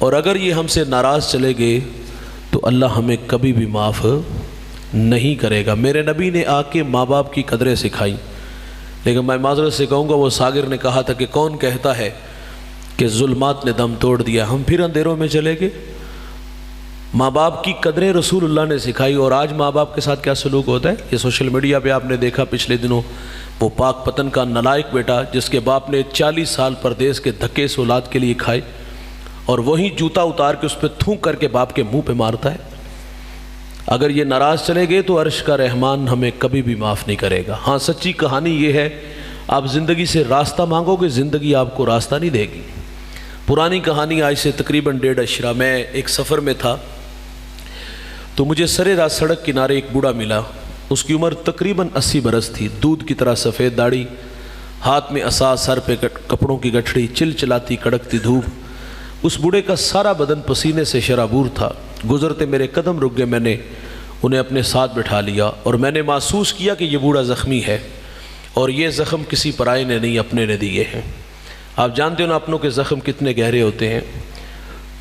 اور اگر یہ ہم سے ناراض چلے گئے تو اللہ ہمیں کبھی بھی معاف نہیں کرے گا۔ میرے نبی نے آ کے ماں باپ کی قدریں سکھائیں، لیکن میں معذرت سے کہوں گا وہ ساگر نے کہا تھا کہ کون کہتا ہے کہ ظلمات نے دم توڑ دیا، ہم پھر اندھیروں میں چلے گئے۔ ماں باپ کی قدریں رسول اللہ نے سکھائی، اور آج ماں باپ کے ساتھ کیا سلوک ہوتا ہے؟ یہ سوشل میڈیا پہ آپ نے دیکھا پچھلے دنوں، وہ پاک پتن کا نالائق بیٹا جس کے باپ نے 40 سال پردیس کے دھکے اس اولاد کے لیے کھائے، اور وہیں جوتا اتار کے اس پہ تھونک کر کے باپ کے منہ پہ مارتا ہے۔ اگر یہ ناراض چلے گئے تو عرش کا رحمان ہمیں کبھی بھی معاف نہیں کرے گا۔ ہاں سچی کہانی یہ ہے، آپ زندگی سے راستہ مانگو گے، زندگی آپ کو راستہ نہیں دے گی۔ پرانی کہانی، آج سے تقریباً 1.5 اشرا، میں ایک سفر میں تھا تو مجھے سرے راست سڑک کنارے ایک بوڑھا ملا، اس کی عمر تقریباً 80 برس تھی، دودھ کی طرح سفید داڑھی، ہاتھ میں عصا، سر پہ کپڑوں کی گٹھڑی، چل چلاتی کڑکتی دھوپ۔ اس بوڑھے کا سارا بدن پسینے سے شرابور تھا۔ گزرتے میرے قدم رک گئے، میں نے انہیں اپنے ساتھ بٹھا لیا، اور میں نے محسوس کیا کہ یہ بوڑھا زخمی ہے، اور یہ زخم کسی پرائے نے نہیں، اپنے نے دیے ہیں۔ آپ جانتے ہو نا اپنوں کے زخم کتنے گہرے ہوتے ہیں۔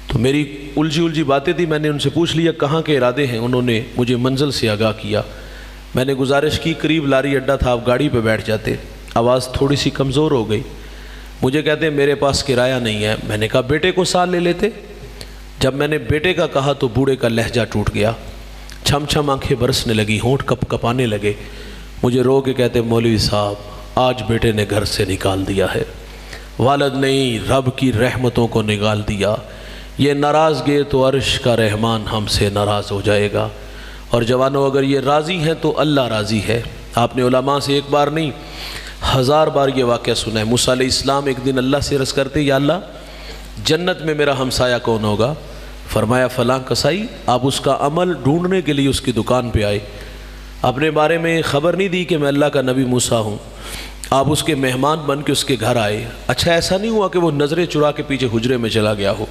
تو میری الجھی باتیں تھی، میں نے ان سے پوچھ لیا کہاں کے ارادے ہیں، انہوں نے مجھے منزل سے آگاہ کیا۔ میں نے گزارش کی قریب لاری اڈا تھا، آپ گاڑی پہ بیٹھ جاتے۔ آواز تھوڑی سی کمزور ہو گئی، مجھے کہتے ہیں میرے پاس کرایہ نہیں ہے۔ میں نے کہا بیٹے کو ساتھ لے لیتے۔ جب میں نے بیٹے کا کہا تو بوڑھے کا لہجہ ٹوٹ گیا، چھم چھم آنکھیں برسنے لگی، ہونٹ کپ کپانے لگے۔ مجھے رو کے کہتے مولوی صاحب آج بیٹے نے گھر سے نکال دیا ہے، والد نہیں رب کی رحمتوں کو نکال دیا۔ یہ ناراض گئے تو عرش کا رحمان ہم سے ناراض ہو جائے گا۔ اور جوانوں اگر یہ راضی ہیں تو اللہ راضی ہے۔ آپ نے علماء سے ایک بار نہیں 1000 بار یہ واقعہ سنا ہے۔ موسیٰ علیہ السلام ایک دن اللہ سے عرض کرتے یا اللہ جنت میں میرا ہمسایہ کون ہوگا؟ فرمایا فلاں کسائی۔ آپ اس کا عمل ڈھونڈنے کے لیے اس کی دکان پہ آئے، اپنے بارے میں خبر نہیں دی کہ میں اللہ کا نبی موسیٰ ہوں۔ آپ اس کے مہمان بن کے اس کے گھر آئے۔ اچھا ایسا نہیں ہوا کہ وہ نظریں چرا کے پیچھے حجرے میں چلا گیا ہو۔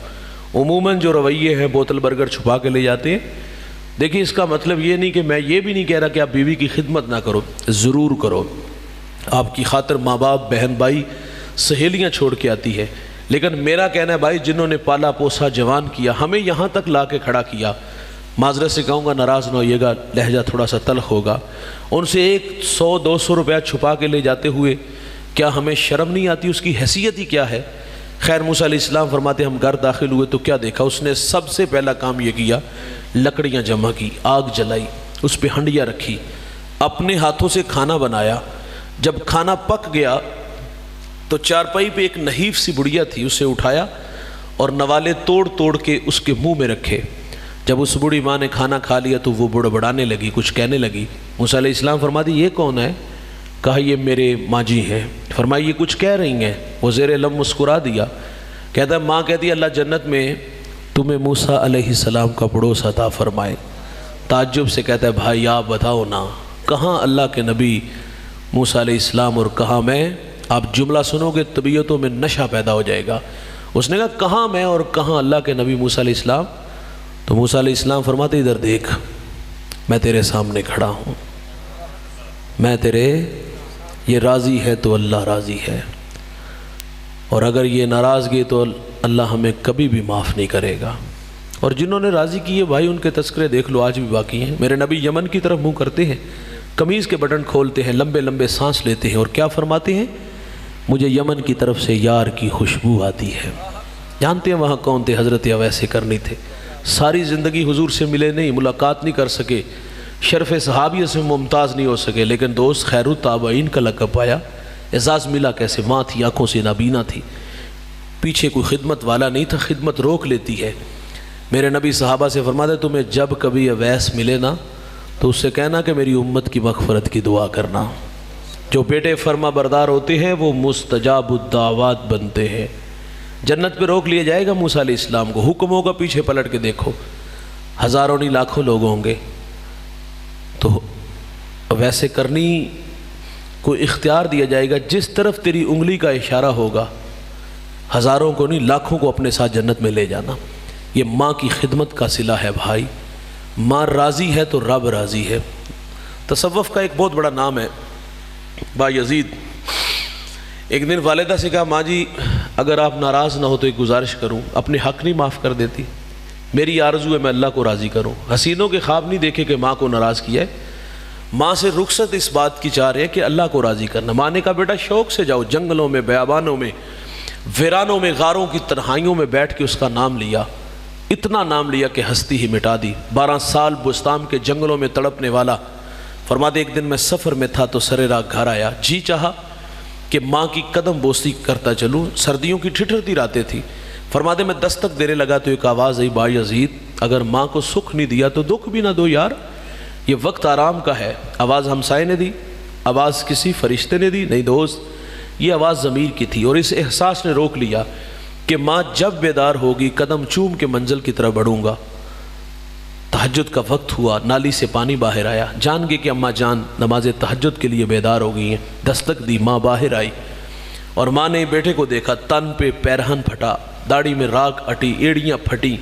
عموماً جو رویے ہیں بوتل برگر چھپا کے لے جاتے ہیں۔ دیکھیں اس کا مطلب یہ نہیں کہ میں یہ بھی نہیں کہہ رہا کہ آپ بیوی کی خدمت نہ کرو، ضرور کرو، آپ کی خاطر ماں باپ بہن بھائی سہیلیاں چھوڑ کے آتی ہے، لیکن میرا کہنا ہے بھائی جنہوں نے پالا پوسا جوان کیا، ہمیں یہاں تک لا کے کھڑا کیا، معذرت سے کہوں گا ناراض نہ ہوئیے گا، لہجہ تھوڑا سا تلخ ہوگا، ان سے 100-200 روپیہ چھپا کے لے جاتے ہوئے کیا ہمیں شرم نہیں آتی؟ اس کی حیثیت ہی کیا ہے؟ خیر موسیٰ علیہ السلام فرماتے ہم گھر داخل ہوئے تو کیا دیکھا؟ اس نے سب سے پہلا کام یہ کیا، لکڑیاں جمع کی، آگ جلائی، اس پہ ہنڈیاں رکھی، اپنے ہاتھوں سے کھانا بنایا۔ جب کھانا پک گیا تو چارپائی پہ ایک نحیف سی بڑھیا تھی، اسے اٹھایا اور نوالے توڑ توڑ کے اس کے منہ میں رکھے۔ جب اس بوڑھی ماں نے کھانا کھا لیا تو وہ بڑبڑانے لگی، کچھ کہنے لگی۔ موسیٰ علیہ السلام فرماتے یہ کون ہے؟ کہا یہ میرے ماں جی ہیں۔ فرمایا یہ کچھ کہہ رہی ہیں؟ وہ زیر لب مسکرا دیا۔ کہتا ہے ماں کہتی ہے اللہ جنت میں تمہیں موسیٰ علیہ السلام کا پڑوس عطا فرمائے۔ تعجب سے کہتا ہے بھائی آپ بتاؤ نا کہاں اللہ کے نبی موسیٰ علیہ السلام اور کہاں میں؟ آپ جملہ سنو گے طبیعتوں میں نشہ پیدا ہو جائے گا۔ اس نے کہا کہاں میں اور کہاں اللہ کے نبی موسیٰ علیہ السلام؟ تو موسیٰ علیہ السلام فرماتے ادھر دیکھ، میں تیرے سامنے کھڑا ہوں، میں تیرے، یہ راضی ہے تو اللہ راضی ہے، اور اگر یہ ناراض گئے تو اللہ ہمیں کبھی بھی معاف نہیں کرے گا۔ اور جنہوں نے راضی کیے بھائی ان کے تذکرے دیکھ لو، آج بھی باقی ہیں۔ میرے نبی یمن کی طرف منہ کرتے ہیں، قمیض کے بٹن کھولتے ہیں، لمبے لمبے سانس لیتے ہیں، اور کیا فرماتے ہیں؟ مجھے یمن کی طرف سے یار کی خوشبو آتی ہے۔ جانتے ہیں وہاں کون تھے؟ حضرت اویس کرنی تھے۔ ساری زندگی حضور سے ملے نہیں، ملاقات نہیں کر سکے، شرف صحابیت سے ممتاز نہیں ہو سکے، لیکن دوست خیر التابعین کا لقب پایا۔ اعزاز ملا کیسے؟ ماں تھی، آنکھوں سے نابینا تھی، پیچھے کوئی خدمت والا نہیں تھا، خدمت روک لیتی ہے۔ میرے نبی صحابہ سے فرماتے تمہیں جب کبھی اویس ملے نا تو اس سے کہنا کہ میری امت کی مغفرت کی دعا کرنا۔ جو بیٹے فرما بردار ہوتے ہیں وہ مستجاب الدعوات بنتے ہیں۔ جنت پہ روک لیا جائے گا موسیٰ علیہ السلام کو، حکم ہوگا پیچھے پلٹ کے دیکھو، ہزاروں نہیں لاکھوں لوگ ہوں گے، تو ویسے کرنی کو اختیار دیا جائے گا، جس طرف تیری انگلی کا اشارہ ہوگا، ہزاروں کو نہیں لاکھوں کو اپنے ساتھ جنت میں لے جانا۔ یہ ماں کی خدمت کا صلہ ہے بھائی، ماں راضی ہے تو رب راضی ہے۔ تصوف کا ایک بہت بڑا نام ہے با یزید۔ ایک دن والدہ سے کہا ماں جی اگر آپ ناراض نہ ہو تو ایک گزارش کروں، اپنے حق نہیں معاف کر دیتی؟ میری آرزو ہے میں اللہ کو راضی کروں۔ حسینوں کے خواب نہیں دیکھے کہ ماں کو ناراض کیا ہے، ماں سے رخصت اس بات کی چاہ رہے ہیں کہ اللہ کو راضی کرنا۔ ماں نے کہا بیٹا شوق سے جاؤ، جنگلوں میں، بیابانوں میں، ویرانوں میں، غاروں کی تنہائیوں میں بیٹھ کے اس کا نام لیا، اتنا نام لیا کہ ہستی ہی مٹا دی۔ 12 سال بستان کے جنگلوں میں تڑپنے والا فرماتے ایک دن میں سفر میں تھا تو سرے راہ گھر آیا، جی چاہا کہ ماں کی قدم بوسی کرتا چلوں، سردیوں کی ٹھٹھرتی راتیں تھی۔ فرماتے میں دستک دینے لگا تو ایک آواز آئی، بایزید اگر ماں کو سکھ نہیں دیا تو دکھ بھی نہ دو یار، یہ وقت آرام کا ہے۔ آواز ہمسائے نے دی، آواز کسی فرشتے نے دی نہیں دوست، یہ آواز ضمیر کی تھی، اور اس احساس نے روک لیا کہ ماں جب بیدار ہوگی قدم چوم کے منزل کی طرف بڑھوں گا۔ تہجد کا وقت ہوا، نالی سے پانی باہر آیا، جان گئے کہ اماں جان نماز تہجد کے لیے بیدار ہو گئی ہیں۔ دستک دی، ماں باہر آئی اور ماں نے بیٹے کو دیکھا، تن پہ پیرہن پھٹا، داڑھی میں راکھ اٹی، ایڑیاں پھٹی۔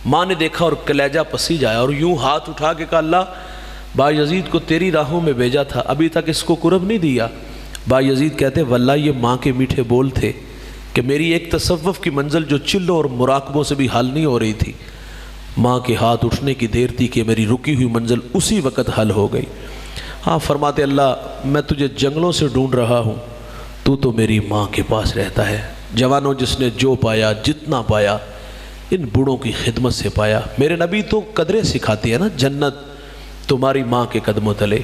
ماں نے دیکھا اور کلیجہ پسیج آیا اور یوں ہاتھ اٹھا کے کہا اللہ بایزید کو تیری راہوں میں بھیجا تھا، ابھی تک اس کو قرب نہیں دیا۔ بایزید کہتے واللہ یہ ماں کے میٹھے بول تھے کہ میری ایک تصوف کی منزل جو چلوں اور مراقبوں سے بھی حل نہیں ہو رہی تھی، ماں کے ہاتھ اٹھنے کی دیر تھی کہ میری رکی ہوئی منزل اسی وقت حل ہو گئی۔ ہاں فرماتے اللہ میں تجھے جنگلوں سے ڈھونڈ رہا ہوں، تو میری ماں کے پاس رہتا ہے۔ جوانوں جس نے جو پایا جتنا پایا ان بوڑھوں کی خدمت سے پایا۔ میرے نبی تو قدریں سکھاتی ہے نا، جنت تمہاری ماں کے قدموں تلے،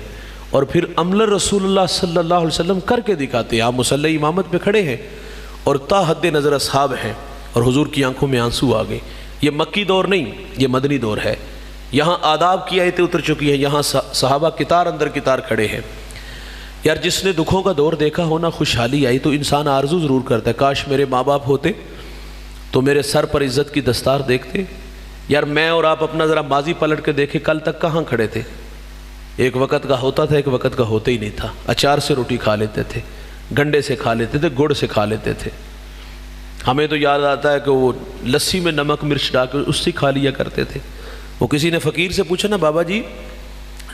اور پھر عمل رسول اللہ صلی اللہ علیہ وسلم کر کے دکھاتے ہیں۔ آپ مصلی امامت پہ کھڑے ہیں اور تا حد نظر اصحاب ہیں اور حضور کی آنکھوں میں آنسو آ گئے۔ یہ مکی دور نہیں، یہ مدنی دور ہے۔ یہاں آداب کی آیتیں اتر چکی ہیں، یہاں صحابہ کتار اندر کتار کھڑے ہیں۔ یار جس نے دکھوں کا دور دیکھا ہونا، خوشحالی آئی تو انسان آرزو ضرور کرتا ہے کاش میرے ماں باپ ہوتے تو میرے سر پر عزت کی دستار دیکھتے۔ یار میں اور آپ اپنا ذرا ماضی پلٹ کے دیکھیں، کل تک کہاں کھڑے تھے؟ ایک وقت کا ہوتا تھا، ایک وقت کا ہوتا ہی نہیں تھا۔ اچار سے روٹی کھا لیتے تھے، گنڈے سے کھا لیتے تھے، گڑ سے کھا لیتے تھے۔ ہمیں تو یاد آتا ہے کہ وہ لسی میں نمک مرچ ڈال کے اس سے کھا لیا کرتے تھے۔ وہ کسی نے فقیر سے پوچھا نا بابا جی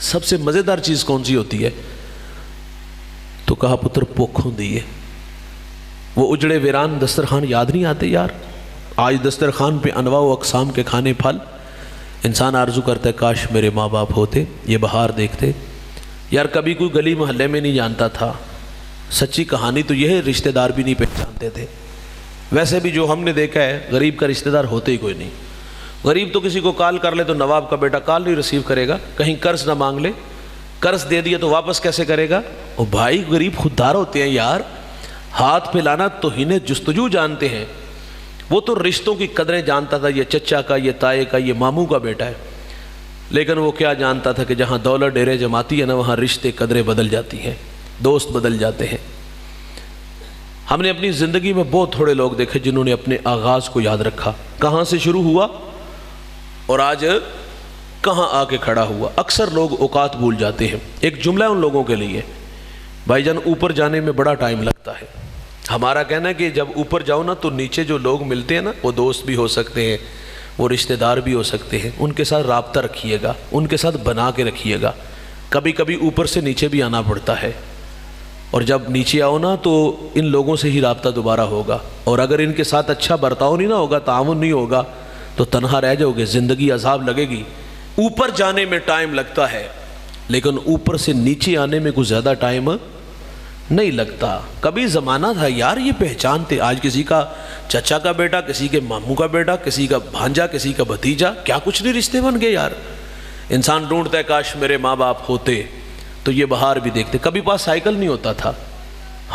سب سے مزیدار چیز کون سی ہوتی ہے؟ تو کہا پتر پوکھوں دیئے۔ وہ اجڑے ویران دسترخوان یاد نہیں آتے یار؟ آج دسترخوان پہ انواع و اقسام کے کھانے پھل، انسان آرزو کرتا ہے کاش میرے ماں باپ ہوتے، یہ بہار دیکھتے۔ یار کبھی کوئی گلی محلے میں نہیں جانتا تھا، سچی کہانی تو یہ ہے رشتہ دار بھی نہیں پہچانتے تھے۔ ویسے بھی جو ہم نے دیکھا ہے غریب کا رشتہ دار ہوتے ہی کوئی نہیں۔ غریب تو کسی کو کال کر لے تو نواب کا بیٹا کال نہیں ریسیو کرے گا، کہیں قرض نہ مانگ لے، قرض دے دیا تو واپس کیسے کرے گا؟ وہ بھائی غریب خوددار ہوتے ہیں یار، ہاتھ پھیلانا توہین جستجو جانتے ہیں۔ وہ تو رشتوں کی قدریں جانتا تھا، یہ چچا کا، یہ تائے کا، یہ ماموں کا بیٹا ہے، لیکن وہ کیا جانتا تھا کہ جہاں دولت ڈیرے جماتی ہے نا وہاں رشتے قدریں بدل جاتی ہیں، دوست بدل جاتے ہیں۔ ہم نے اپنی زندگی میں بہت تھوڑے لوگ دیکھے جنہوں نے اپنے آغاز کو یاد رکھا، کہاں سے شروع ہوا اور آج کہاں آ کے کھڑا ہوا۔ اکثر لوگ اوقات بھول جاتے ہیں۔ ایک جملہ ان لوگوں کے لیے، بھائی جان اوپر جانے میں بڑا ٹائم لگتا ہے۔ ہمارا کہنا ہے کہ جب اوپر جاؤ نا تو نیچے جو لوگ ملتے ہیں نا وہ دوست بھی ہو سکتے ہیں، وہ رشتہ دار بھی ہو سکتے ہیں، ان کے ساتھ رابطہ رکھیے گا، ان کے ساتھ بنا کے رکھیے گا۔ کبھی کبھی اوپر سے نیچے بھی آنا پڑتا ہے، اور جب نیچے آؤ نا تو ان لوگوں سے ہی رابطہ دوبارہ ہوگا، اور اگر ان کے ساتھ اچھا برتاؤ نہیں نہ ہوگا، تعاون نہیں ہوگا تو تنہا رہ جاؤ گے، زندگی عذاب لگے گی۔ اوپر جانے میں ٹائم لگتا ہے لیکن اوپر سے نیچے آنے میں کچھ زیادہ ٹائم نہیں لگتا۔ کبھی زمانہ تھا یار یہ پہچانتے، آج کسی کا چچا کا بیٹا، کسی کے ماموں کا بیٹا، کسی کا بھانجا، کسی کا بھتیجا، کیا کچھ نہیں رشتے بن گئے یار۔ انسان ڈھونڈتا ہے کاش میرے ماں باپ ہوتے تو یہ بہار بھی دیکھتے۔ کبھی پاس سائیکل نہیں ہوتا تھا،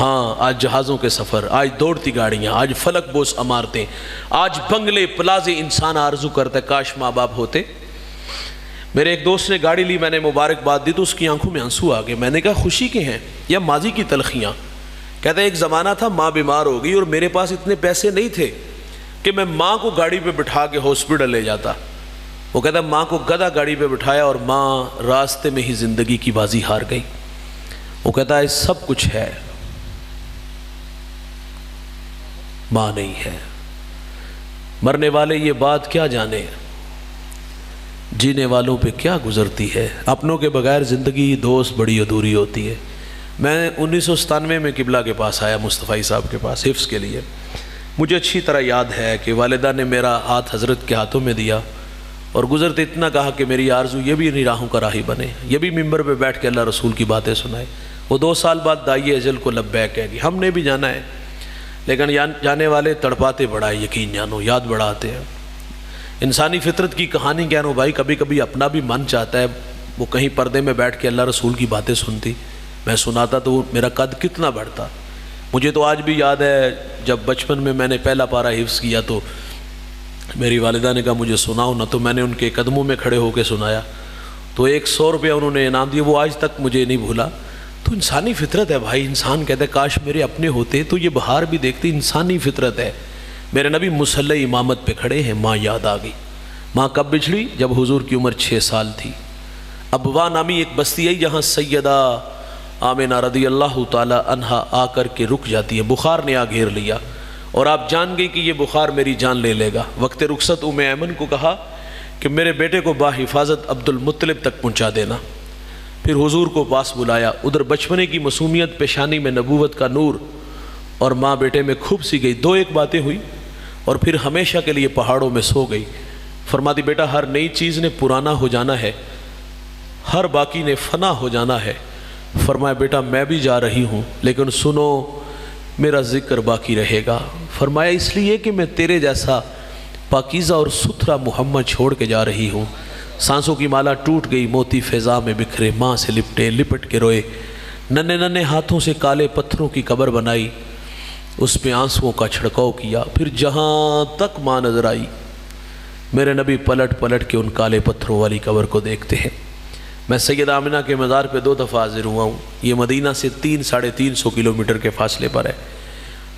ہاں آج جہازوں کے سفر، آج دوڑتی گاڑیاں، آج فلک بوس عمارتیں، آج بنگلے پلازے، انسان آرزو کرتا ہے کاش ماں باپ ہوتے۔ میرے ایک دوست نے گاڑی لی، میں نے مبارکباد دی تو اس کی آنکھوں میں آنسو آ گئے۔ میں نے کہا خوشی کے ہیں یا ماضی کی تلخیاں؟ کہتا ہے ایک زمانہ تھا ماں بیمار ہو گئی اور میرے پاس اتنے پیسے نہیں تھے کہ میں ماں کو گاڑی پہ بٹھا کے ہاسپٹل لے جاتا۔ وہ کہتا ہے ماں کو گدھا گاڑی پہ بٹھایا اور ماں راستے میں ہی زندگی کی بازی ہار گئی۔ وہ کہتا ہے سب کچھ ہے، ماں نہیں ہے۔ مرنے والے یہ بات کیا جانے، جینے والوں پہ کیا گزرتی ہے۔ اپنوں کے بغیر زندگی دوست بڑی ادھوری ہوتی ہے۔ میں 1997 میں قبلہ کے پاس آیا، مصطفی صاحب کے پاس حفظ کے لیے۔ مجھے اچھی طرح یاد ہے کہ والدہ نے میرا ہاتھ حضرت کے ہاتھوں میں دیا اور گزرتے اتنا کہا کہ میری آرزو یہ بھی انہی راہوں کا راہی بنے، یہ بھی ممبر پہ بیٹھ کے اللہ رسول کی باتیں سنائے۔ وہ 2 سال بعد دائی اجل کو لبیک کہہ گی، ہم نے بھی جانا ہے، لیکن جانے والے تڑپاتے بڑا ہے، یقین جانو یاد بڑا آتے ہیں۔ انسانی فطرت کی کہانی کہہ رہا ہوں بھائی، کبھی کبھی اپنا بھی من چاہتا ہے وہ کہیں پردے میں بیٹھ کے اللہ رسول کی باتیں سنتی، میں سناتا تو میرا قد کتنا بڑھتا۔ مجھے تو آج بھی یاد ہے جب بچپن میں نے پہلا پارہ حفظ کیا تو میری والدہ نے کہا مجھے سناؤ نہ، تو میں نے ان کے قدموں میں کھڑے ہو کے سنایا تو 100 روپیہ انہوں نے انعام دیا، وہ آج تک مجھے نہیں بھولا۔ تو انسانی فطرت ہے بھائی، انسان کہتا ہے کاش میرے اپنے ہوتے تو یہ بہار بھی دیکھتے، انسانی فطرت ہے۔ میرے نبی مصلی امامت پہ کھڑے ہیں، ماں یاد آ گئی۔ ماں کب بچھڑی؟ جب حضور کی عمر 6 سال تھی۔ ابوا نامی ایک بستی ہے جہاں سیدہ آمنہ رضی اللہ تعالی عنہا آ کر کے رک جاتی ہے، بخار نے آ گھیر لیا اور آپ جان گئی کہ یہ بخار میری جان لے لے گا۔ وقت رخصت ام ایمن کو کہا کہ میرے بیٹے کو باحفاظت عبد المطلب تک پہنچا دینا۔ پھر حضور کو پاس بلایا، ادھر بچپنے کی معصومیت، پیشانی میں نبوت کا نور، اور ماں بیٹے میں خوب سی گئی۔ 2 ایک باتیں ہوئی اور پھر ہمیشہ کے لیے پہاڑوں میں سو گئی۔ فرماتی بیٹا ہر نئی چیز نے پرانا ہو جانا ہے، ہر باقی نے فنا ہو جانا ہے۔ فرمایا بیٹا میں بھی جا رہی ہوں لیکن سنو میرا ذکر باقی رہے گا۔ فرمایا اس لیے کہ میں تیرے جیسا پاکیزہ اور ستھرا محمد چھوڑ کے جا رہی ہوں۔ سانسوں کی مالا ٹوٹ گئی، موتی فضا میں بکھرے، ماں سے لپٹ کے روئے، ننھے ننھے ہاتھوں سے کالے پتھروں کی قبر بنائی، اس پہ آنسوؤں کا چھڑکاؤ کیا۔ پھر جہاں تک ماں نظر آئی میرے نبی پلٹ کے ان کالے پتھروں والی قبر کو دیکھتے ہیں۔ میں سیدہ آمنہ کے مزار پہ 2 دفعہ حاضر ہوا ہوں، یہ مدینہ سے 300-350 کلومیٹر کے فاصلے پر ہے۔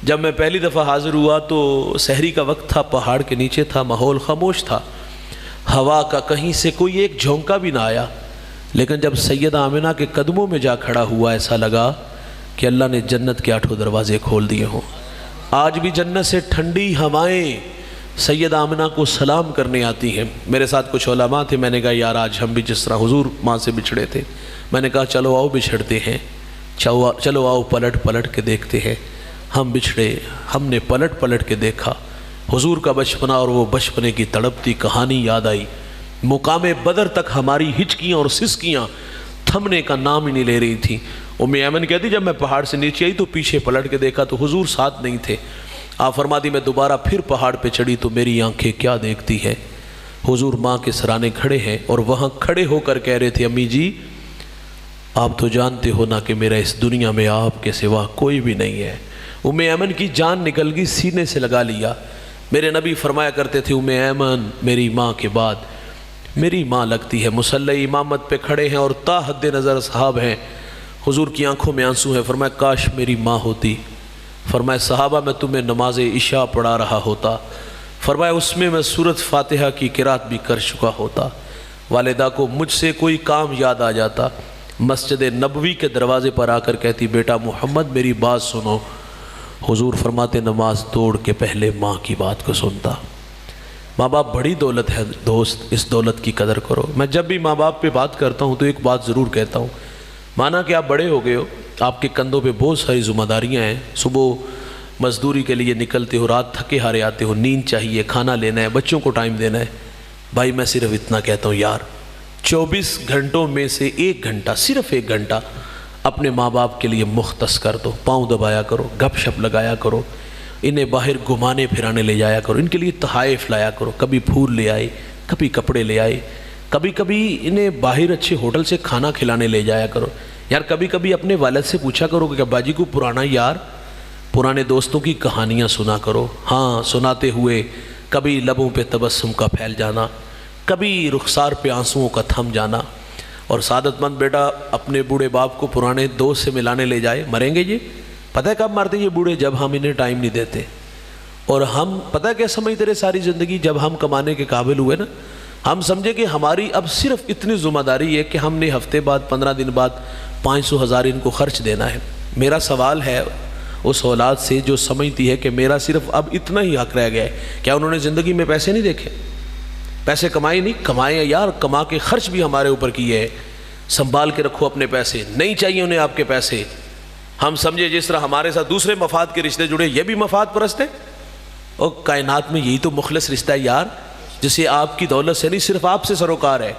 جب میں پہلی دفعہ حاضر ہوا تو سحری کا وقت تھا، پہاڑ کے نیچے تھا، ماحول خاموش تھا، ہوا کا کہیں سے کوئی ایک جھونکا بھی نہ آیا۔ لیکن جب سیدہ آمنہ کے قدموں میں جا کھڑا ہوا ایسا لگا کہ اللہ نے جنت کے 8 دروازے کھول دیے ہوں۔ آج بھی جنت سے ٹھنڈی ہوائیں سیدہ آمنہ کو سلام کرنے آتی ہیں۔ میرے ساتھ کچھ علماء تھے، میں نے کہا یار آج ہم بھی جس طرح حضور ماں سے بچھڑے تھے، میں نے کہا چلو آؤ بچھڑتے ہیں، چلو آؤ پلٹ کے دیکھتے ہیں۔ ہم بچھڑے، ہم نے پلٹ کے دیکھا، حضور کا بچپنا اور وہ بچپنے کی تڑپتی کہانی یاد آئی۔ مقام بدر تک ہماری ہچکیاں اور سسکیاں تھمنے کا نام ہی نہیں لے رہی تھیں۔ ام ایمن کہتی جب میں پہاڑ سے نیچے آئی تو پیچھے پلٹ کے دیکھا تو حضور ساتھ نہیں تھے۔ آپ فرماتی میں دوبارہ پھر پہاڑ پہ چڑھی تو میری آنکھیں کیا دیکھتی ہیں، حضور ماں کے سرانے کھڑے ہیں اور وہاں کھڑے ہو کر کہہ رہے تھے امی جی آپ تو جانتے ہو نا کہ میرا اس دنیا میں آپ کے سوا کوئی بھی نہیں ہے۔ ام ایمن کی جان نکل گئی، سینے سے لگا لیا۔ میرے نبی فرمایا کرتے تھے ام ایمن میری ماں کے بعد میری ماں لگتی ہے۔ مصلی امامت پہ کھڑے ہیں اور تا حد نظر صحاب ہیں، حضور کی آنکھوں میں آنسو ہیں۔ فرمایا کاش میری ماں ہوتی۔ فرمایا صحابہ میں تمہیں نماز عشاء پڑھا رہا ہوتا، فرمایا اس میں سورۃ فاتحہ کی قرات بھی کر چکا ہوتا۔ والدہ کو مجھ سے کوئی کام یاد آ جاتا، مسجد نبوی کے دروازے پر آ کر کہتی بیٹا محمد میری بات سنو۔ حضور فرماتے نماز توڑ کے پہلے ماں کی بات کو سنتا۔ ماں باپ بڑی دولت ہے دوست، اس دولت کی قدر کرو۔ میں جب بھی ماں باپ پہ بات کرتا ہوں تو ایک بات ضرور کہتا ہوں، مانا کہ آپ بڑے ہو گئے ہو، آپ کے کندھوں پہ بہت ساری ذمہ داریاں ہیں، صبح مزدوری کے لیے نکلتے ہو، رات تھکے ہارے آتے ہو، نیند چاہیے، کھانا لینا ہے، بچوں کو ٹائم دینا ہے۔ بھائی میں صرف اتنا کہتا ہوں یار 24 گھنٹوں میں سے 1 گھنٹہ، صرف 1 گھنٹہ اپنے ماں باپ کے لیے مختص کر دو، پاؤں دبایا کرو، گپ شپ لگایا کرو، انہیں باہر گھمانے پھرانے لے جایا کرو، ان کے لیے تحائف لایا کرو، کبھی پھول لے آئے، کبھی کپڑے لے آئے، کبھی انہیں باہر اچھے ہوٹل سے کھانا کھلانے لے جایا کرو۔ یار کبھی کبھی اپنے والد سے پوچھا کرو کہ ابا جی کو پرانا یار، پرانے دوستوں کی کہانیاں سنا کرو۔ ہاں سناتے ہوئے کبھی لبوں پہ تبسم کا پھیل جانا، کبھی رخسار پہ آنسوؤں کا تھم جانا۔ اور سعادت مند بیٹا اپنے بوڑھے باپ کو پرانے دوست سے ملانے لے جائے، مریں گے یہ پتہ ہے کب مرتے یہ بوڑھے؟ جب ہم انہیں ٹائم نہیں دیتے۔ اور ہم پتہ ہے کیا سمجھتے رہے ساری زندگی؟ جب ہم کمانے کے قابل ہوئے نا، ہم سمجھے کہ ہماری اب صرف اتنی ذمہ داری ہے کہ ہم نے ہفتے بعد 15 دن بعد 500,000 ان کو خرچ دینا ہے۔ میرا سوال ہے اس اولاد سے جو سمجھتی ہے کہ میرا صرف اب اتنا ہی حق رہ گیا ہے، کیا انہوں نے زندگی میں پیسے نہیں دیکھے؟ پیسے کمائے نہیں؟ کمائے یار، کما کے خرچ بھی ہمارے اوپر کیے ہے۔ سنبھال کے رکھو اپنے پیسے، نہیں چاہیے انہیں آپ کے پیسے۔ ہم سمجھے جس طرح ہمارے ساتھ دوسرے مفاد کے رشتے جڑے، یہ بھی مفاد پرست ہے۔ اور کائنات میں یہی تو مخلص رشتہ ہے یار، جسے آپ کی دولت سے نہیں صرف آپ سے سروکار ہے۔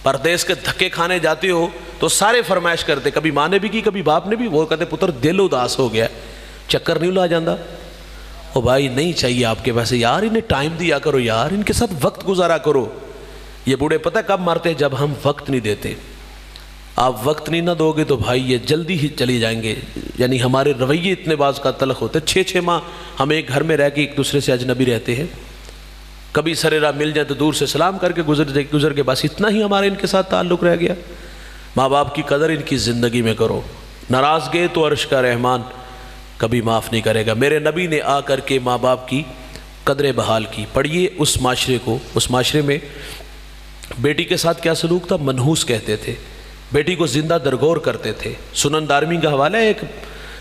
پردیس کے دھکے کھانے جاتے ہو تو سارے فرمائش کرتے، کبھی ماں نے بھی کی کبھی باپ نے بھی، وہ کہتے پتر دل اداس ہو گیا، چکر نہیں لا جاندہ۔ او بھائی نہیں چاہیے آپ کے پیسے یار، انہیں ٹائم دیا کرو یار، ان کے ساتھ وقت گزارا کرو۔ یہ بوڑھے پتہ کب مرتے ہیں؟ جب ہم وقت نہیں دیتے۔ آپ وقت نہیں نہ دو گے تو بھائی یہ جلدی ہی چلی جائیں گے۔ یعنی ہمارے رویے اتنے بعض کا تلخ ہوتے ہیں، 6 ماہ ہم ایک گھر میں رہ کے ایک دوسرے سے اجنبی رہتے ہیں، کبھی سر راہ مل جائے تو دور سے سلام کر کے گزر کے بس اتنا ہی ہمارے ان کے ساتھ تعلق رہ گیا۔ ماں باپ کی قدر ان کی زندگی میں کرو، ناراض گئے تو عرش کا رحمان کبھی معاف نہیں کرے گا۔ میرے نبی نے آ کر کے ماں باپ کی قدریں بحال کی۔ پڑھیے اس معاشرے کو، اس معاشرے میں بیٹی کے ساتھ کیا سلوک تھا؟ منحوس کہتے تھے، بیٹی کو زندہ درگور کرتے تھے۔ سنن دارمی کا حوالہ ہے، ایک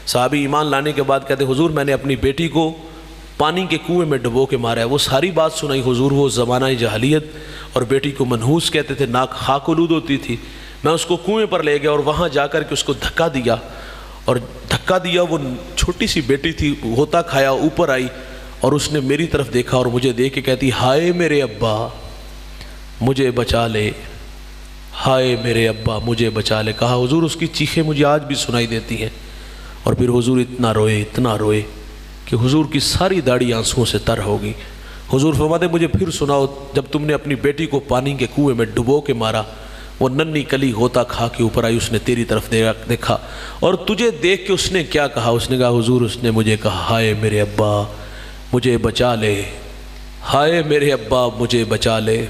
صحابی ایمان لانے کے بعد کہتے حضور میں نے اپنی بیٹی کو پانی کے کنویں میں ڈبو کے مارا ہے۔ وہ ساری بات سنائی حضور، وہ زمانہ جاہلیت، اور بیٹی کو منحوس کہتے تھے، ناک خاک آلود ہوتی تھی۔ میں اس کو کنویں پر لے گیا اور وہاں جا کر کے اس کو دھکا دیا، اور دھکا دیا، وہ چھوٹی سی بیٹی تھی، ہوتا کھایا اوپر آئی اور اس نے میری طرف دیکھا اور مجھے دیکھ کے کہتی ہائے میرے ابا مجھے بچا لے، ہائے میرے ابا مجھے بچا لے۔ کہا حضور اس کی چیخیں مجھے آج بھی سنائی دیتی ہیں۔ اور پھر حضور اتنا روئے کہ حضور کی ساری داڑھی آنسوؤں سے تر ہوگی۔ حضور فرماتے مجھے پھر سناؤ، جب تم نے اپنی بیٹی کو پانی کے کنویں میں ڈبو کے مارا، وہ ننھی کلی ہوتا کھا کے اوپر آئی، اس نے تیری طرف دیکھا اور تجھے دیکھ کے اس نے کیا کہا؟ اس نے کہا حضور اس نے مجھے کہا ہائے میرے ابا مجھے بچا لے، ہائے میرے ابا مجھے بچا لے۔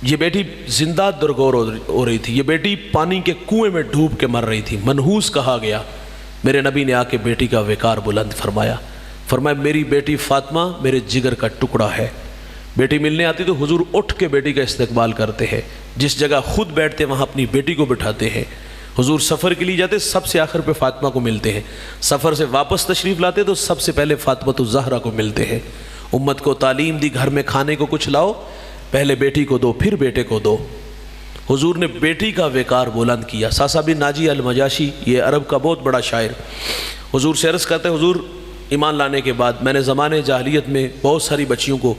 یہ بیٹی زندہ درگور ہو رہی تھی، یہ بیٹی پانی کے کنویں میں ڈوب کے مر رہی تھی، منحوس کہا گیا۔ میرے نبی نے آ کے بیٹی کا وقار بلند فرمایا میری بیٹی فاطمہ میرے جگر کا ٹکڑا ہے۔ بیٹی ملنے آتی تو حضور اٹھ کے بیٹی کا استقبال کرتے ہیں، جس جگہ خود بیٹھتے وہاں اپنی بیٹی کو بٹھاتے ہیں۔ حضور سفر کے لیے جاتے سب سے آخر پہ فاطمہ کو ملتے ہیں، سفر سے واپس تشریف لاتے تو سب سے پہلے فاطمہ الزہرا کو ملتے ہیں۔ امت کو تعلیم دی، گھر میں کھانے کو کچھ لاؤ، پہلے بیٹی کو دو پھر بیٹے کو دو۔ حضور نے بیٹی کا وقار بلند کیا۔ ساسا بن ناجی المجاشی، یہ عرب کا بہت بڑا شاعر، حضور سے عرض کرتے حضور ایمان لانے کے بعد میں نے زمانے جاہلیت میں بہت ساری بچیوں کو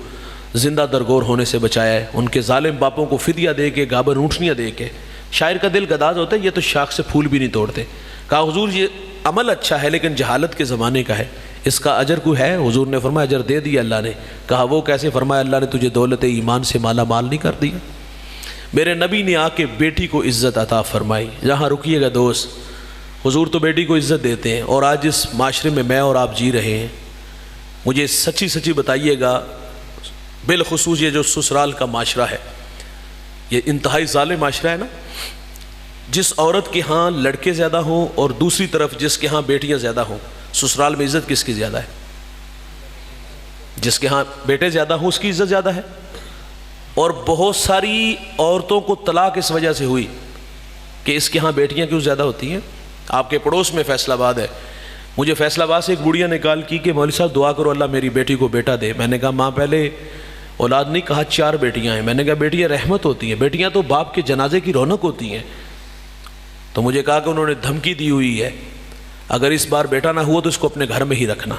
زندہ درگور ہونے سے بچایا ہے، ان کے ظالم باپوں کو فدیہ دے کے، گابر اونٹنیاں دے کے۔ شاعر کا دل گداز ہوتا ہے، یہ تو شاخ سے پھول بھی نہیں توڑتے۔ کہا حضور یہ عمل اچھا ہے لیکن جہالت کے زمانے کا ہے، اس کا اجر کوئی ہے؟ حضور نے فرمایا اجر دے دیا اللہ نے۔ کہا وہ کیسے؟ فرمایا اللہ نے تجھے دولت ایمان سے مالا مال نہیں کر دیا۔ میرے نبی نے آ کے بیٹی کو عزت عطا فرمائی۔ جہاں رکیے گا دوست، حضور تو بیٹی کو عزت دیتے ہیں، اور آج اس معاشرے میں میں اور آپ جی رہے ہیں، مجھے سچی سچی بتائیے گا، بالخصوص یہ جو سسرال کا معاشرہ ہے، یہ انتہائی ظالم معاشرہ ہے نا۔ جس عورت کے ہاں لڑکے زیادہ ہوں اور دوسری طرف جس کے ہاں بیٹیاں زیادہ ہوں، سسرال میں عزت کس کی زیادہ ہے؟ جس کے ہاں بیٹے زیادہ ہوں اس کی عزت زیادہ ہے۔ اور بہت ساری عورتوں کو طلاق اس وجہ سے ہوئی کہ اس کے ہاں بیٹیاں کیوں زیادہ ہوتی ہیں۔ آپ کے پڑوس میں فیصل آباد ہے، مجھے فیصل آباد سے ایک بڑھیا نے کال کی کہ مولوی صاحب دعا کرو اللہ میری بیٹی کو بیٹا دے۔ میں نے کہا ماں پہلے اولاد نہیں، کہا 4 بیٹیاں ہیں۔ میں نے کہا بیٹیاں رحمت ہوتی ہیں، بیٹیاں تو باپ کے جنازے کی رونق ہوتی ہیں۔ تو مجھے کہا کہ انہوں نے دھمکی دی ہوئی ہے اگر اس بار بیٹا نہ ہوا تو اس کو اپنے گھر میں ہی رکھنا۔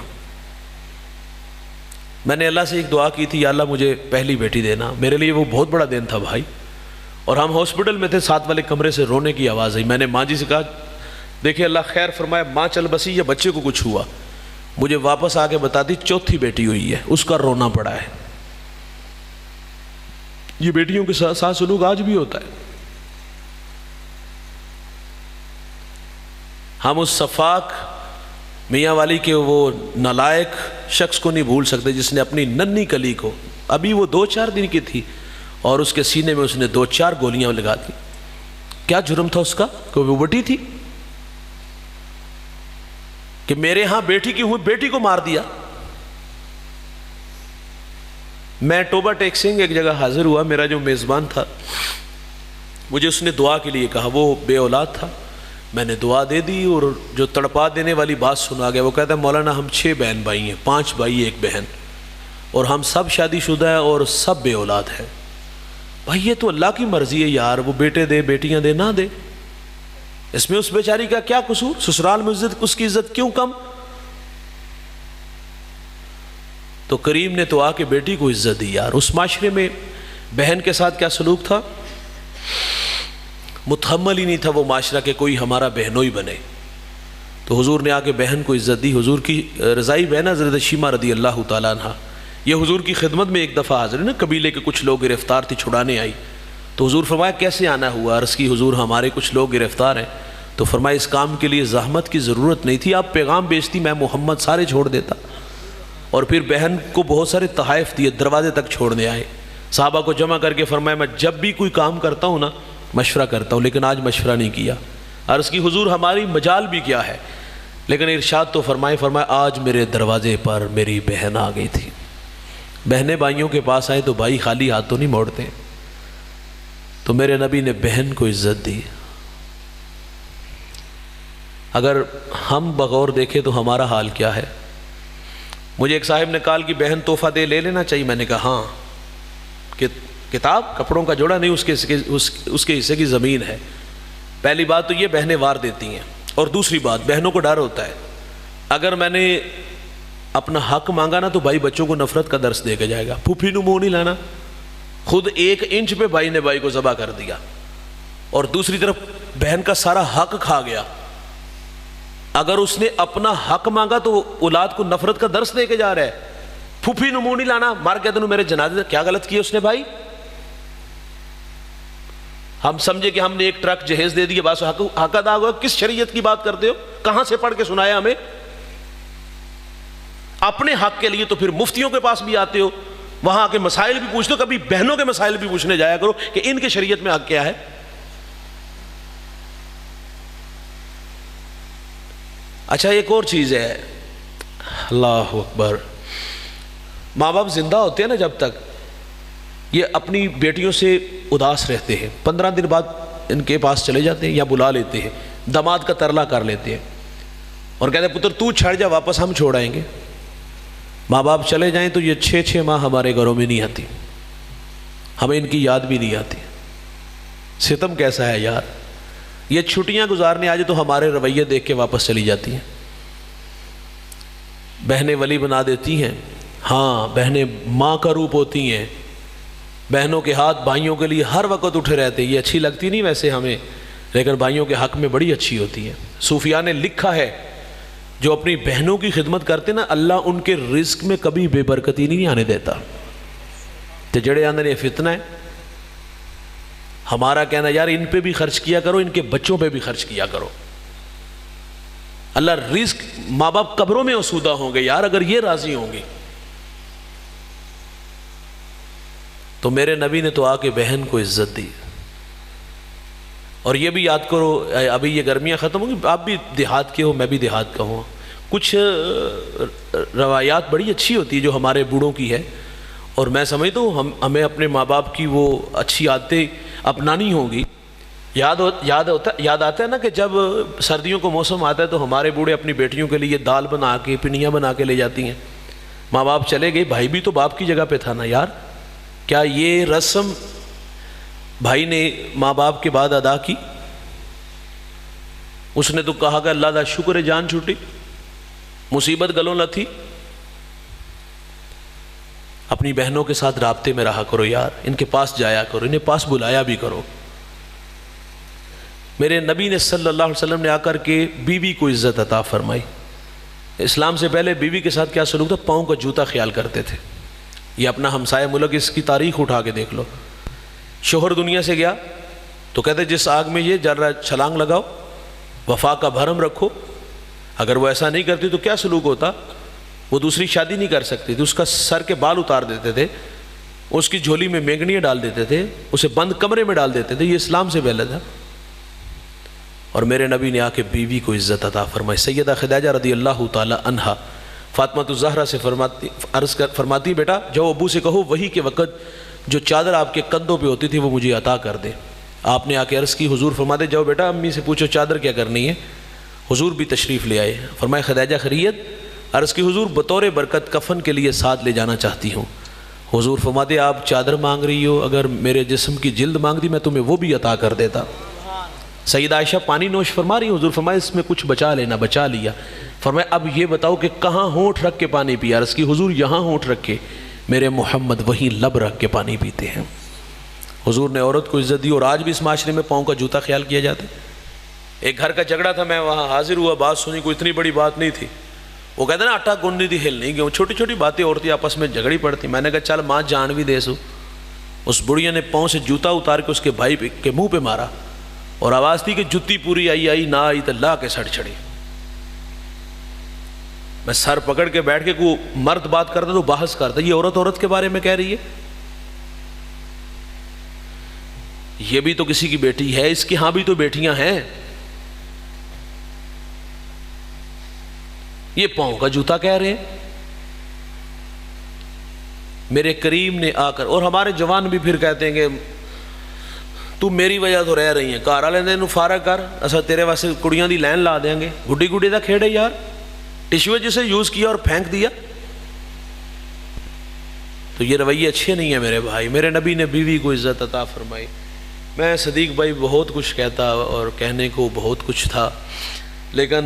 میں نے اللہ سے ایک دعا کی تھی، یا اللہ مجھے پہلی بیٹی دینا۔ میرے لیے وہ بہت بڑا دن تھا بھائی، اور ہم ہاسپٹل میں تھے، ساتھ والے کمرے سے رونے کی آواز آئی۔ میں نے ماں جی سے کہا دیکھیں اللہ خیر فرمائے، ماں چل بسی یا بچے کو کچھ ہوا۔ مجھے واپس آ کے بتا دی 4تھی بیٹی ہوئی ہے، اس کا رونا پڑا ہے۔ یہ بیٹیوں کے ساتھ سلوک آج بھی ہوتا ہے۔ ہم اس صفاق میاں والی کے وہ نالائق شخص کو نہیں بھول سکتے جس نے اپنی ننھی کلی کو، ابھی وہ 2-4 دن کی تھی، اور اس کے سینے میں اس نے 2-4 گولیاں لگا دی۔ کیا جرم تھا اس کا کہ وہ بٹی تھی کہ میرے ہاں بیٹی کی ہوئی، بیٹی کو مار دیا۔ میں ٹوبہ ٹیک سنگھ ایک جگہ حاضر ہوا، میرا جو میزبان تھا مجھے اس نے دعا کے لیے کہا، وہ بے اولاد تھا، میں نے دعا دے دی، اور جو تڑپا دینے والی بات سنا گیا، وہ کہتا ہے مولانا ہم 6 بہن بھائی ہیں، 5 بھائی 1 بہن، اور ہم سب شادی شدہ ہیں اور سب بے اولاد ہیں۔ بھائی یہ تو اللہ کی مرضی ہے یار، وہ بیٹے دے بیٹیاں دے نہ دے، اس میں اس بیچاری کا کیا قصور؟ سسرال میں عزت، اس کی عزت کیوں کم؟ تو کریم نے تو آ کے بیٹی کو عزت دی یار. اس معاشرے میں بہن کے ساتھ کیا سلوک تھا؟ متحمل ہی نہیں تھا وہ معاشرہ کہ کوئی ہمارا بہنوئی بنے. تو حضور نے آ کے بہن کو عزت دی. حضور کی رضائی بہن حضرت شیمہ رضی اللہ تعالیٰ عنہ، یہ حضور کی خدمت میں ایک دفعہ حاضر ہے نا. قبیلے کے کچھ لوگ گرفتار تھی، چھڑانے آئی. تو حضور فرمایا کیسے آنا ہوا؟ عرض کی حضور ہمارے کچھ لوگ گرفتار ہیں. تو فرمایا اس کام کے لیے زحمت کی ضرورت نہیں تھی، آپ پیغام بیچتی، میں محمد سارے چھوڑ دیتا. اور پھر بہن کو بہت سارے تحائف دیے، دروازے تک چھوڑنے آئے. صحابہ کو جمع کر کے فرمایا میں جب بھی کوئی کام کرتا ہوں نا مشورہ کرتا ہوں، لیکن آج مشورہ نہیں کیا. عرض کی حضور ہماری مجال بھی کیا ہے، لیکن ارشاد تو فرمایا آج میرے دروازے پر میری بہن آ گئی تھی. بہنیں بھائیوں کے پاس آئیں تو بھائی خالی ہاتھ تو نہیں موڑتے. تو میرے نبی نے بہن کو عزت دی. اگر ہم بغور دیکھیں تو ہمارا حال کیا ہے؟ مجھے ایک صاحب نے کہا کہ بہن تحفہ دے لے لینا چاہیے. میں نے کہا ہاں، کہ کتاب کپڑوں کا جوڑا نہیں، اس کے حصے کی زمین ہے. پہلی بات تو یہ بہنیں وار دیتی ہیں، اور دوسری بات بہنوں کو ڈر ہوتا ہے اگر میں نے اپنا حق مانگا نا تو بھائی بچوں کو نفرت کا درس دے کے جائے گا. پھوپھی نو منہ نہیں لانا. خود 1 انچ پہ بھائی نے بھائی کو ذبح کر دیا، اور دوسری طرف بہن کا سارا حق کھا گیا. اگر اس نے اپنا حق مانگا تو اولاد کو نفرت کا درس دے کے جا رہا ہے. پھوپھی نو منہ نہیں لانا، مار کہتے ہیں میرے جنازے. کیا غلط کیا اس نے بھائی؟ ہم سمجھے کہ ہم نے ایک ٹرک جہیز دے دیا، بس حق ادا ہوا. کس شریعت کی بات کرتے ہو؟ کہاں سے پڑھ کے سنایا ہمیں؟ اپنے حق کے لیے تو پھر مفتیوں کے پاس بھی آتے ہو، وہاں آ کے مسائل بھی پوچھتے ہو. کبھی بہنوں کے مسائل بھی پوچھنے جایا کرو کہ ان کے شریعت میں حق کیا ہے. اچھا ایک اور چیز ہے، اللہ اکبر، ماں باپ زندہ ہوتے ہیں نا جب تک یہ اپنی بیٹیوں سے اداس رہتے ہیں. 15 دن بعد ان کے پاس چلے جاتے ہیں یا بلا لیتے ہیں، داماد کا ترلا کر لیتے ہیں اور کہتے ہیں پتر تو چھڑ جا، واپس ہم چھوڑ آئیں گے. ماں باپ چلے جائیں تو یہ 6 ماہ ہمارے گھروں میں نہیں آتی، ہمیں ان کی یاد بھی نہیں آتی. ستم کیسا ہے یار. یہ چھٹیاں گزارنے آج تو ہمارے رویے دیکھ کے واپس چلی جاتی ہیں. بہنیں ولی بنا دیتی ہیں. ہاں بہنیں ماں کا روپ ہوتی ہیں. بہنوں کے ہاتھ بھائیوں کے لیے ہر وقت اٹھے رہتے ہیں. یہ اچھی لگتی نہیں ویسے ہمیں، لیکن بھائیوں کے حق میں بڑی اچھی ہوتی ہے. صوفیاء نے لکھا ہے جو اپنی بہنوں کی خدمت کرتے نا، اللہ ان کے رزق میں کبھی بے برکتی نہیں آنے دیتا. تو جڑے آندے فتنہ ہے. ہمارا کہنا یار ان پہ بھی خرچ کیا کرو، ان کے بچوں پہ بھی خرچ کیا کرو. اللہ رزق، ماں باپ قبروں میں آسودہ ہوں گے یار اگر یہ راضی ہوں گے. تو میرے نبی نے تو آ کے بہن کو عزت دی. اور یہ بھی یاد کرو، ابھی یہ گرمیاں ختم ہوں گی، آپ بھی دیہات کے ہو، میں بھی دیہات کا ہوں. کچھ روایات بڑی اچھی ہوتی ہے جو ہمارے بوڑھوں کی ہے، اور میں سمجھتا ہوں ہمیں اپنے ماں باپ کی وہ اچھی عادتیں اپنانی ہوں گی. یاد آتا ہے نا کہ جب سردیوں کو موسم آتا ہے تو ہمارے بوڑھے اپنی بیٹیوں کے لیے دال بنا کے پنیاں بنا کے لے جاتی ہیں. ماں باپ چلے گئے، بھائی بھی تو باپ کی جگہ پہ تھا نا یار. کیا یہ رسم بھائی نے ماں باپ کے بعد ادا کی؟ اس نے تو کہا کہ اللہ دا شکر ہے جان چھوٹی، مصیبت گلوں نہ تھی. اپنی بہنوں کے ساتھ رابطے میں رہا کرو یار، ان کے پاس جایا کرو، انہیں پاس بلایا بھی کرو. میرے نبی نے صلی اللہ علیہ وسلم نے آ کر کے بیوی کو عزت عطا فرمائی. اسلام سے پہلے بیوی کے ساتھ کیا سلوک تھا؟ پاؤں کا جوتا خیال کرتے تھے. یہ اپنا ہمسایہ ملک، اس کی تاریخ اٹھا کے دیکھ لو. شوہر دنیا سے گیا تو کہتے جس آگ میں یہ جل رہا ہے چھلانگ لگاؤ، وفا کا بھرم رکھو. اگر وہ ایسا نہیں کرتی تو کیا سلوک ہوتا؟ وہ دوسری شادی نہیں کر سکتی تھی، اس کا سر کے بال اتار دیتے تھے، اس کی جھولی میں مینگنیاں ڈال دیتے تھے، اسے بند کمرے میں ڈال دیتے تھے. یہ اسلام سے پہلے تھا. اور میرے نبی نے آ کے بیوی کو عزت عطا فرمائی. سیدہ خدیجہ رضی اللہ تعالی عنہا فاطمہ الزہرا سے فرماتی بیٹا جو ابو سے کہو وہی کے وقت جو چادر آپ کے کندھوں پہ ہوتی تھی وہ مجھے عطا کر دے. آپ نے آ کے عرض کی حضور فرماتے جاؤ بیٹا امی سے پوچھو چادر کیا کرنی ہے. حضور بھی تشریف لے آئے. فرمائے خدیجہ خیریت؟ عرض کی حضور بطور برکت کفن کے لیے ساتھ لے جانا چاہتی ہوں. حضور فرماتے آپ چادر مانگ رہی ہو، اگر میرے جسم کی جلد مانگتی میں تمہیں وہ بھی عطا کر دیتا. سیدہ عائشہ پانی نوش فرما رہی، حضور فرمایا اس میں کچھ بچا لینا، بچا لیا۔ فرمایا اب یہ بتاؤ کہ کہاں ہونٹ رکھ کے پانی پیا؟ عرض کی حضور یہاں ہونٹ رکھ کے، میرے محمد وہیں لب رکھ کے پانی پیتے ہیں۔ حضور نے عورت کو عزت دی، اور آج بھی اس معاشرے میں پاؤں کا جوتا خیال کیا جاتا ہے۔ ایک گھر کا جھگڑا تھا، میں وہاں حاضر ہوا، بات سنی، کوئی اتنی بڑی بات نہیں تھی۔ وہ کہتے ہیں نا آٹا گنڈی تھی ہل نہیں گئی، چھوٹی چھوٹی باتیں عورتیں آپس میں جھگڑی پڑتی۔ میں نے کہا چل ماں جان بھی دے سو۔ اس بڑھیا نے پاؤں سے جوتا اتار کے اس کے بھائی کے منہ پہ مارا، اور آواز تھی کہ جتی پوری آئی نہ آئی تو لا کے سڑ چڑی۔ میں سر پکڑ کے بیٹھ کے کوئی مرد بات کرتا تو بحث کرتا، یہ عورت کے بارے میں کہہ رہی ہے، یہ بھی تو کسی کی بیٹی ہے، اس کی ہاں بھی تو بیٹیاں ہیں، یہ پاؤں کا جوتا کہہ رہے ہیں۔ میرے کریم نے آ کر، اور ہمارے جوان بھی پھر کہتے ہیں کہ تو میری وجہ تو رہ رہی ہیں، گھر والے نے انہوں فارغ کر، اصل تیرے واسطے کڑیاں دی لائن لا دیں گے۔ گڈی گڈی دا کھیڑ ہے یار، ٹشو جسے یوز کیا اور پھینک دیا، تو یہ رویے اچھے نہیں ہیں میرے بھائی۔ میرے نبی نے بیوی کو عزت عطا فرمائی۔ میں صدیق بھائی بہت کچھ کہتا اور کہنے کو بہت کچھ تھا، لیکن